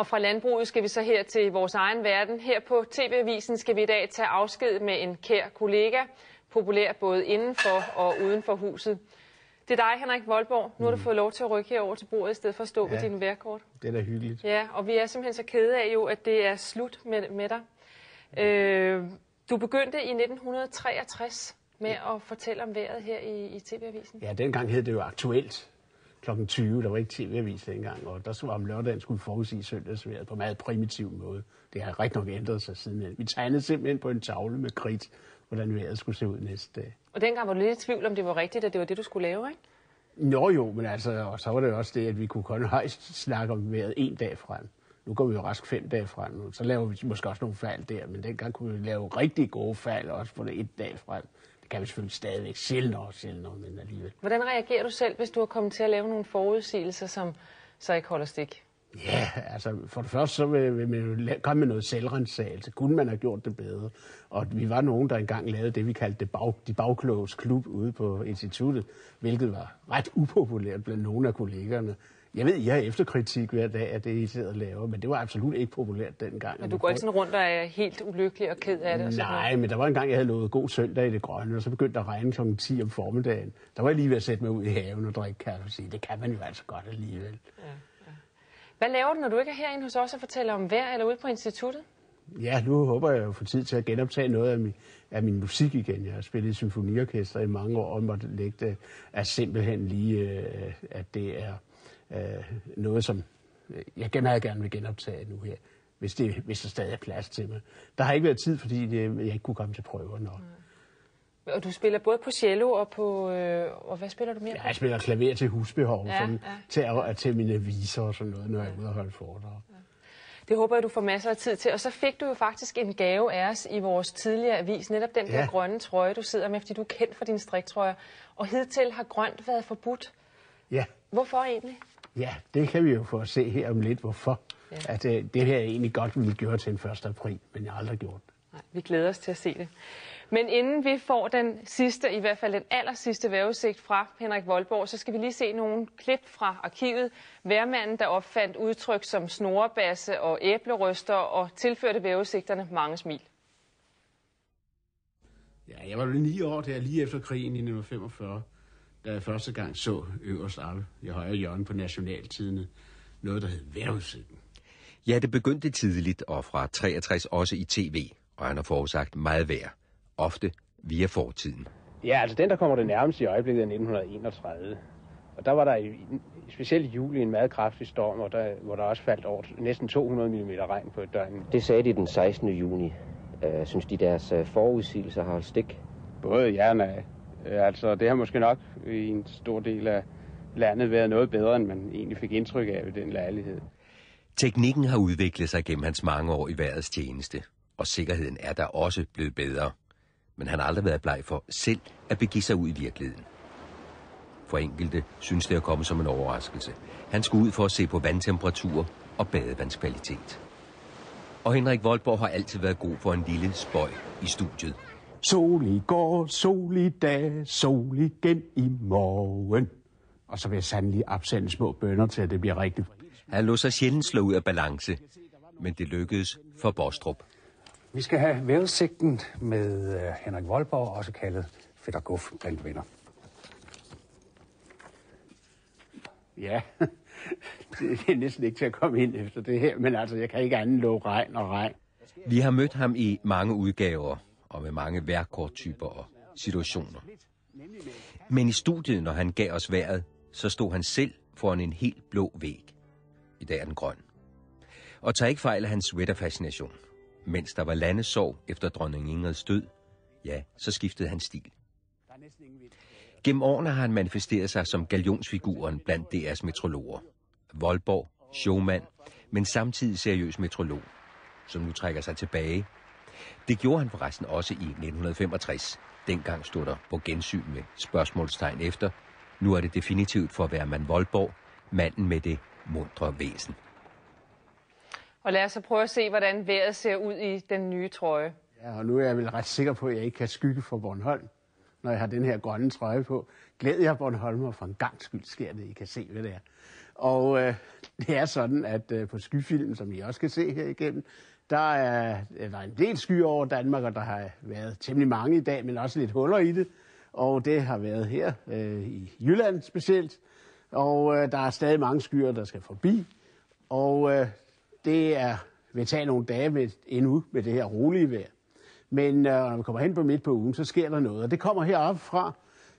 Og fra landbruget skal vi så her til vores egen verden. Her på TV-avisen skal vi i dag tage afsked med en kær kollega, populær både inden for og uden for huset. Det er dig, Henrik Voldborg. Nu har du fået lov til at rykke herover til bordet, i stedet for at stå ved din vejrkort. Det er da hyggeligt. Ja, og vi er simpelthen så kede af jo, at det er slut med dig. Du begyndte i 1963 med at fortælle om vejret her i TV-avisen. Ja, dengang hed det jo Aktuelt. Klokken 20, der var ikke TV-avis dengang, og der var om lørdagen skulle forudsige søndagsvejret på en meget primitiv måde. Det har rigtig nok ændret sig siden. Vi tegnede simpelthen på en tavle med kridt, hvordan vejret skulle se ud næste dag. Og dengang var du lidt i tvivl, om det var rigtigt, at det var det, du skulle lave, ikke? Nå jo, men altså, og så var det også det, at vi kunne kun højst snakke om vejret en dag frem. Nu går vi jo rask 5 dage frem, og så laver vi måske også nogle fejl der, men dengang kunne vi lave rigtig gode fejl også for det 1 dag frem. Det kan vi selvfølgelig stadigvæk sjældnere, men alligevel. Hvordan reagerer du selv, hvis du har kommet til at lave nogle forudsigelser, som så ikke holder stik? Ja, altså for det første så vil man jo komme med noget selvrensagelse. Kunne man have gjort det bedre? Og vi var nogen, der engang lavede det, vi kaldte de bagkloges klub ude på instituttet, hvilket var ret upopulært blandt nogle af kollegerne. Jeg ved, I har efterkritik hver dag af det, I sidder og laver, men det var absolut ikke populært dengang. Men du går ikke sådan rundt og er helt ulykkelig og ked af det? Nej, men der var en gang, jeg havde lovet god søndag i det grønne, og så begyndte der at regne kl. 10 om formiddagen. Der var jeg lige ved at sætte mig ud i haven og drikke kaffe og sige, det kan man jo altså godt alligevel. Ja. Hvad laver du, når du ikke er herinde hos os og fortæller om vejr eller ude på instituttet? Ja, nu håber jeg jo få tid til at genoptage noget af min musik igen. Jeg har spillet i symfoniorkester i mange år, og måtte lægge det af simpelthen lige, at det er noget, som jeg meget gerne vil genoptage nu her, hvis der stadig er plads til mig. Der har ikke været tid, fordi jeg ikke kunne komme til prøverne. Og du spiller både på cello og på... og hvad spiller du mere på? Jeg spiller klaver til husbehov, til mine viser og sådan noget, når jeg er ude og holde foredrag. Ja. Det håber jeg, du får masser af tid til. Og så fik du jo faktisk en gave af os i vores tidligere avis. Netop den der grønne trøje, du sidder med, fordi du er kendt for dine striktrøjer. Og hidtil har grønt været forbudt. Ja. Hvorfor egentlig? Ja, det kan vi jo få at se her om lidt, hvorfor. Ja. At det her egentlig godt ville gøre til en 1. april, men jeg har aldrig gjort det. Nej, vi glæder os til at se det. Men inden vi får den sidste, i hvert fald den allerssidste vejrudsigt fra Henrik Voldborg, så skal vi lige se nogle klip fra arkivet. Vejrmanden, der opfandt udtryk som snorebasse og æblerøster og tilførte vejrudsigterne mange smil. Ja, jeg var jo 9 år, der lige efter krigen i 1945, da jeg første gang så øverst oppe i højre hjørne på Nationaltidende noget, der hed vejrudsigten. Ja, det begyndte tidligt og fra 63 også i tv, og han har forudsagt meget vejr. Ofte via fortiden. Ja, altså den, der kommer det nærmest i øjeblikket, er 1931. Og der var der specielt i juli en meget kraftig storm, hvor der også faldt over næsten 200 mm regn på et døgn. Det sagde de den 16. juni. Synes de, deres forudsigelser har holdt stik? Både ja og nej. Altså det har måske nok i en stor del af landet været noget bedre, end man egentlig fik indtryk af ved den lejlighed. Teknikken har udviklet sig gennem hans mange år i vejrets tjeneste, og sikkerheden er der også blevet bedre. Men han har aldrig været bleg for selv at begive sig ud i virkeligheden. For enkelte synes det at komme som en overraskelse. Han skulle ud for at se på vandtemperatur og badevandskvalitet. Og Henrik Voldborg har altid været god for en lille spøj i studiet. Sol i går, sol i dag, sol igen i morgen. Og så vil jeg sandelig opsende små bønner til, at det bliver rigtigt. Han lå sig sjældent slå ud af balance, men det lykkedes for Bostrup. Vi skal have vejrudsigten med Henrik Voldborg, også kaldet Fætter Guf blandt venner. Ja, det er næsten ikke til at komme ind efter det her, men altså, jeg kan ikke andet love regn og regn. Vi har mødt ham i mange udgaver, og med mange vejrkorttyper og situationer. Men i studiet, når han gav os vejret, så stod han selv foran en helt blå væg. I dag er den grøn. Og tager ikke fejl af hans sweaterfascination. Mens der var landesorg efter dronning Ingrids død, ja, så skiftede han stil. Gennem årene har han manifesteret sig som galionsfiguren blandt DR's meteorologer. Voldborg, showmand, men samtidig seriøs meteorolog, som nu trækker sig tilbage. Det gjorde han forresten også i 1965. Dengang stod der på gensyn med spørgsmålstegn efter. Nu er det definitivt for at være mand Voldborg, manden med det muntre væsen. Og lad os så prøve at se, hvordan vejret ser ud i den nye trøje. Ja, og nu er jeg vel ret sikker på, at jeg ikke kan skygge for Bornholm, når jeg har den her grønne trøje på. Glæd jer Bornholm, og for en gang skyld sker det, I kan se, hvad det er. Og det er sådan, at på skyfilmen, som I også kan se her igennem, der er en del skyer over Danmark, og der har været temmelig mange i dag, men også lidt huller i det. Og det har været her i Jylland specielt. Og der er stadig mange skyer, der skal forbi. Og det vil tage nogle dage endnu med det her rolige vejr. Men når vi kommer hen på midt på ugen, så sker der noget. Og det kommer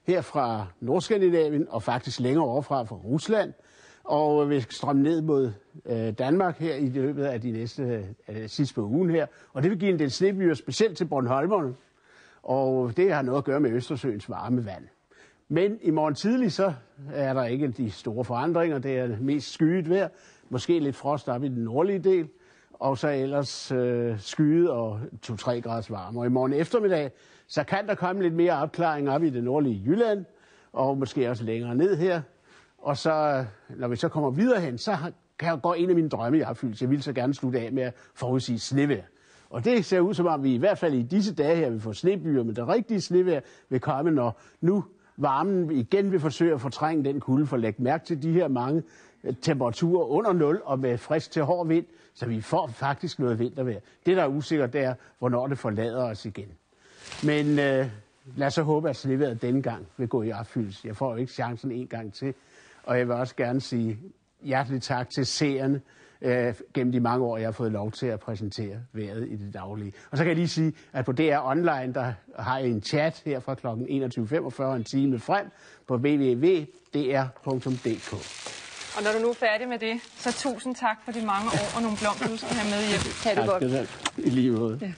her fra Nordskandinavien, og faktisk længere overfra fra Rusland. Og vi skal strømme ned mod Danmark her i løbet af de sidste på ugen her. Og det vil give en del snebyer, specielt til Bornholmerne. Og det har noget at gøre med Østersøens varme vand. Men i morgen tidlig, så er der ikke de store forandringer. Det er mest skyet vejr. Måske lidt frost op i den nordlige del. Og så ellers skyet og 2-3 graders varme. Og i morgen eftermiddag, så kan der komme lidt mere opklaring op i det nordlige Jylland. Og måske også længere ned her. Og så, når vi så kommer videre hen, så går en af mine drømme i opfyldelse. Jeg vil så gerne slutte af med at forudsige snevejr. Og det ser ud som om, vi i hvert fald i disse dage her vil få snebyer, men det rigtige snevejr vil komme, når nu varmen igen vil forsøge at fortrænge den kulde, for at lægge mærke til de her mange temperaturer under 0 og med frisk til hård vind, så vi får faktisk noget vintervejr. Det, der er usikkert, det er, hvornår det forlader os igen. Men lad os så håbe, at snevejret denne gang vil gå i opfyldelse. Jeg får jo ikke chancen en gang til. Og jeg vil også gerne sige hjertelig tak til seerne gennem de mange år, jeg har fået lov til at præsentere vejret i det daglige. Og så kan jeg lige sige, at på DR Online, der har jeg en chat her fra kl. 21.45 en time frem på www.dr.dk. Og når du nu er færdig med det, så tusind tak for de mange år og nogle blomster, du skal have med hjem. Ha' det godt. I lige måde. Ja.